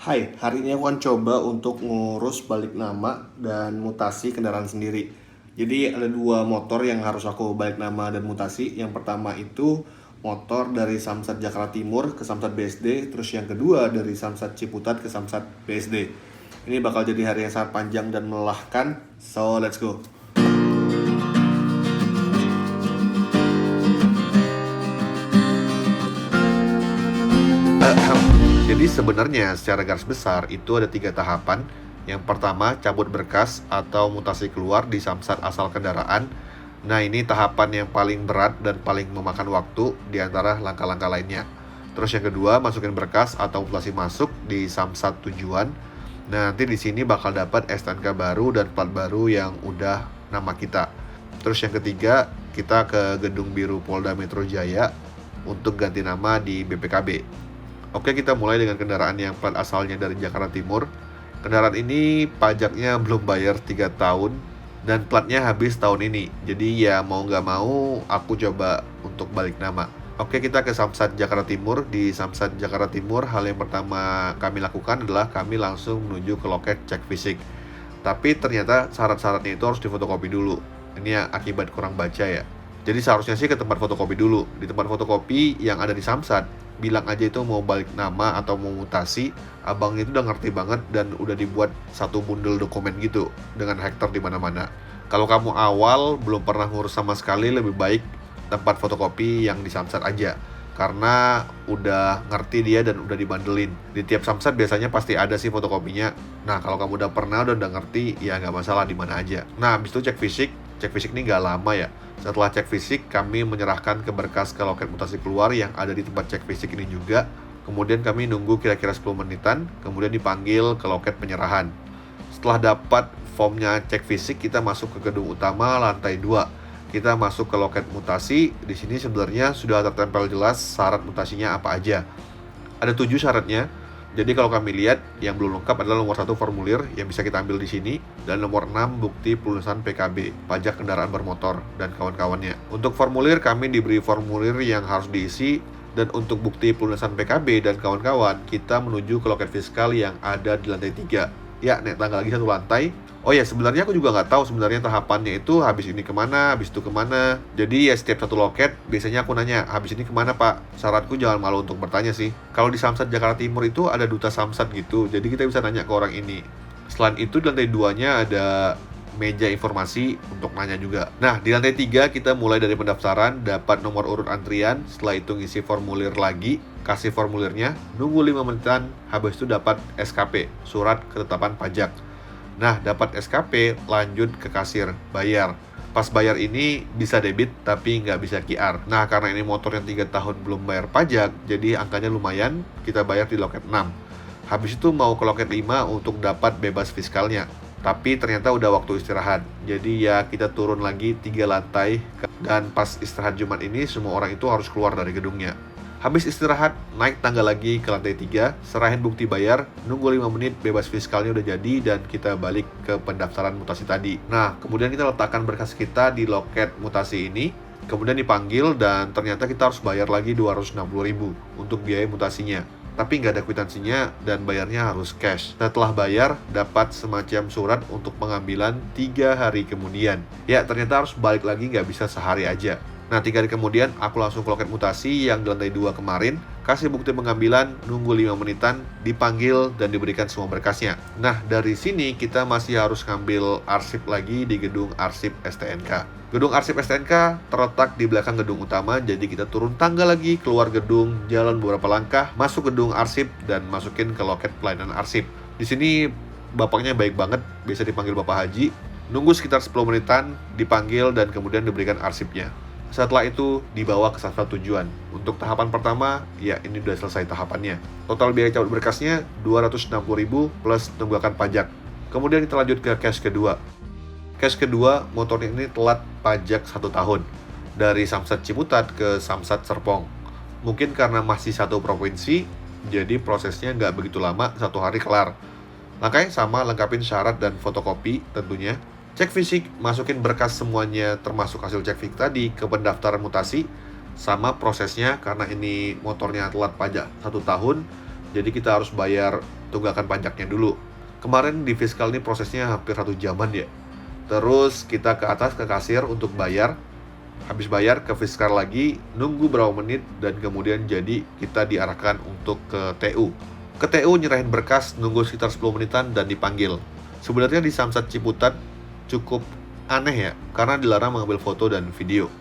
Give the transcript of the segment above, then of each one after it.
Hai, hari ini aku akan coba untuk ngurus balik nama dan mutasi kendaraan sendiri. Jadi ada dua motor yang harus aku balik nama dan mutasi. Yang pertama itu motor dari Samsat Jakarta Timur ke Samsat BSD, terus yang kedua dari Samsat Ciputat ke Samsat BSD. Ini bakal jadi hari yang sangat panjang dan melelahkan. So, let's go. Jadi sebenarnya secara garis besar itu ada 3 tahapan. Yang pertama, cabut berkas atau mutasi keluar di samsat asal kendaraan. Nah, ini tahapan yang paling berat dan paling memakan waktu di antara langkah-langkah lainnya. Terus yang kedua, masukin berkas atau mutasi masuk di samsat tujuan. Nah, nanti di sini bakal dapat STNK baru dan plat baru yang udah nama kita. Terus yang ketiga, kita ke Gedung Biru Polda Metro Jaya untuk ganti nama di BPKB. Oke, kita mulai dengan kendaraan yang plat asalnya dari Jakarta Timur. Kendaraan ini pajaknya belum bayar 3 tahun dan platnya habis tahun ini. Jadi ya mau nggak mau aku coba untuk balik nama. Oke, kita ke Samsat Jakarta Timur. Di Samsat Jakarta Timur, hal yang pertama kami lakukan adalah kami langsung menuju ke loket cek fisik. Tapi ternyata syarat-syaratnya itu harus difotokopi dulu. Ini akibat kurang baca ya. Jadi seharusnya sih ke tempat fotokopi dulu. Di tempat fotokopi yang ada di Samsat, bilang aja itu mau balik nama atau mau mutasi. Abang itu udah ngerti banget dan udah dibuat satu bundel dokumen gitu dengan hektar di mana-mana. Kalau kamu awal belum pernah ngurus sama sekali, lebih baik tempat fotokopi yang di Samsat aja. Karena udah ngerti dia dan udah dibandelin. Di tiap Samsat biasanya pasti ada sih fotokopinya. Nah, kalau kamu udah pernah udah ngerti, ya nggak masalah di mana aja. Nah, habis itu cek fisik. Cek fisik ini nggak lama ya. Setelah cek fisik, kami menyerahkan ke berkas ke loket mutasi keluar yang ada di tempat cek fisik ini juga. Kemudian kami nunggu kira-kira 10 menitan, kemudian dipanggil ke loket penyerahan. Setelah dapat formnya cek fisik, kita masuk ke gedung utama lantai 2. Kita masuk ke loket mutasi. Di sini sebenarnya sudah tertempel jelas syarat mutasinya apa aja. Ada 7 syaratnya. Jadi kalau kami lihat, yang belum lengkap adalah nomor 1 formulir yang bisa kita ambil di sini, dan nomor 6 bukti pelunasan PKB, pajak kendaraan bermotor, dan kawan-kawannya. Untuk formulir, kami diberi formulir yang harus diisi, dan untuk bukti pelunasan PKB dan kawan-kawan, kita menuju ke loket fiskal yang ada di lantai 3. Ya, naik tangga lagi 1 lantai. Oh ya, sebenarnya aku juga nggak tahu sebenarnya tahapannya itu habis ini kemana, habis itu kemana. Jadi ya setiap satu loket, biasanya aku nanya, habis ini kemana pak? Syaratku jangan malu untuk bertanya sih. Kalau di Samsat Jakarta Timur itu ada duta Samsat gitu, jadi kita bisa nanya ke orang ini. Selain itu di lantai 2-nya ada meja informasi untuk nanya juga. Nah, di lantai 3 kita mulai dari pendaftaran, dapat nomor urut antrian, setelah itu ngisi formulir lagi, kasih formulirnya, nunggu 5 menitan, habis itu dapat SKP, surat ketetapan pajak. Nah, dapat SKP, lanjut ke kasir, bayar. Pas bayar ini bisa debit tapi nggak bisa QR. Nah, karena ini motor yang 3 tahun belum bayar pajak, jadi angkanya lumayan, kita bayar di loket 6. Habis itu mau ke loket 5 untuk dapat bebas fiskalnya. Tapi ternyata udah waktu istirahat. Jadi ya kita turun lagi 3 lantai. Dan pas istirahat Jumat ini, semua orang itu harus keluar dari gedungnya. Habis istirahat, naik tangga lagi ke lantai 3, serahin bukti bayar, nunggu 5 menit, bebas fiskalnya udah jadi, dan kita balik ke pendaftaran mutasi tadi. Nah, kemudian kita letakkan berkas kita di loket mutasi ini, kemudian dipanggil, dan ternyata kita harus bayar lagi 260.000 untuk biaya mutasinya. Tapi nggak ada kwitansinya, dan bayarnya harus cash. Setelah bayar, dapat semacam surat untuk pengambilan 3 hari kemudian. Ya, ternyata harus balik lagi, nggak bisa sehari aja. Nah, 3 hari kemudian, aku langsung ke loket mutasi yang di lantai 2 kemarin, kasih bukti pengambilan, nunggu 5 menitan, dipanggil, dan diberikan semua berkasnya. Nah, dari sini kita masih harus ngambil arsip lagi di gedung arsip STNK. Gedung arsip STNK terletak di belakang gedung utama, jadi kita turun tangga lagi, keluar gedung, jalan beberapa langkah, masuk gedung arsip, dan masukin ke loket pelayanan arsip. Di sini bapaknya baik banget, bisa dipanggil Bapak Haji. Nunggu sekitar 10 menitan, dipanggil, dan kemudian diberikan arsipnya. Setelah itu dibawa ke samsat tujuan. Untuk tahapan pertama, ya ini udah selesai tahapannya. Total biaya cabut berkasnya 260.000 plus tunggakan pajak. Kemudian kita lanjut ke case kedua. Case kedua, motornya ini telat pajak 1 tahun. Dari Samsat Ciputat ke Samsat Serpong. Mungkin karena masih satu provinsi, jadi prosesnya nggak begitu lama, 1 hari kelar. Langkahnya sama, lengkapin syarat dan fotokopi tentunya. Cek fisik, masukin berkas semuanya termasuk hasil cek fisik tadi ke pendaftaran mutasi. Sama prosesnya, karena ini motornya telat pajak 1 tahun, Jadi kita harus bayar tunggakan pajaknya dulu. Kemarin di fiskal ini prosesnya hampir 1 jaman ya. Terus kita ke atas ke kasir untuk bayar. Habis bayar ke fiskal lagi, nunggu berapa menit, dan kemudian jadi kita diarahkan untuk ke TU. Ke TU nyerahin berkas, nunggu sekitar 10 menitan dan dipanggil. Sebenarnya di Samsat Ciputat cukup aneh ya, karena dilarang mengambil foto dan video.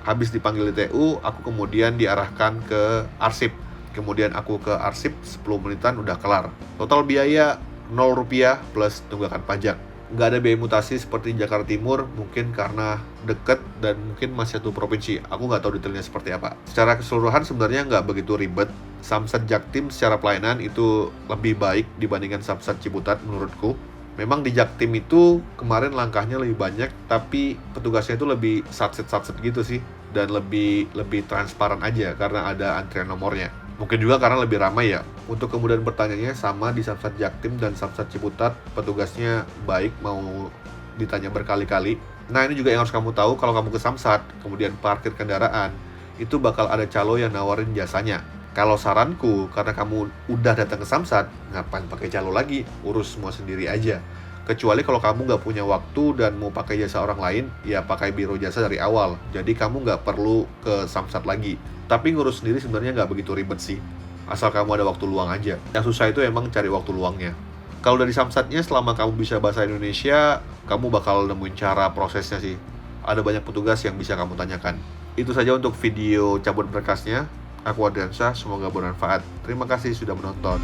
Habis dipanggil di TU, aku kemudian diarahkan ke arsip. Kemudian aku ke arsip, 10 menitan udah kelar. Total biaya Rp0 plus tunggakan pajak. Nggak ada biaya mutasi seperti Jakarta Timur, mungkin karena deket dan mungkin masih satu provinsi. Aku nggak tahu detailnya seperti apa. Secara keseluruhan sebenarnya nggak begitu ribet. Samsat Jaktim secara pelayanan itu lebih baik dibandingkan Samsat Ciputat menurutku. Memang di Jaktim itu kemarin langkahnya lebih banyak, tapi petugasnya itu lebih satset-satset gitu sih. Dan lebih transparan aja karena ada antrian nomornya. Mungkin juga karena lebih ramai ya. Untuk kemudian bertanyanya sama di Samsat Jaktim dan Samsat Ciputat, petugasnya baik, mau ditanya berkali-kali. Nah, ini juga yang harus kamu tahu, kalau kamu ke Samsat, kemudian parkir kendaraan, itu bakal ada calo yang nawarin jasanya. Kalau saranku, karena kamu udah datang ke Samsat, ngapain pakai calo lagi? Urus semua sendiri aja. Kecuali kalau kamu nggak punya waktu dan mau pakai jasa orang lain, ya pakai biro jasa dari awal. Jadi kamu nggak perlu ke Samsat lagi. Tapi ngurus sendiri sebenarnya nggak begitu ribet sih. Asal kamu ada waktu luang aja. Yang susah itu emang cari waktu luangnya. Kalau dari Samsatnya, selama kamu bisa bahasa Indonesia, kamu bakal nemuin cara prosesnya sih. Ada banyak petugas yang bisa kamu tanyakan. Itu saja untuk video cabut berkasnya. Aku Adriansyah, semoga bermanfaat. Terima kasih sudah menonton.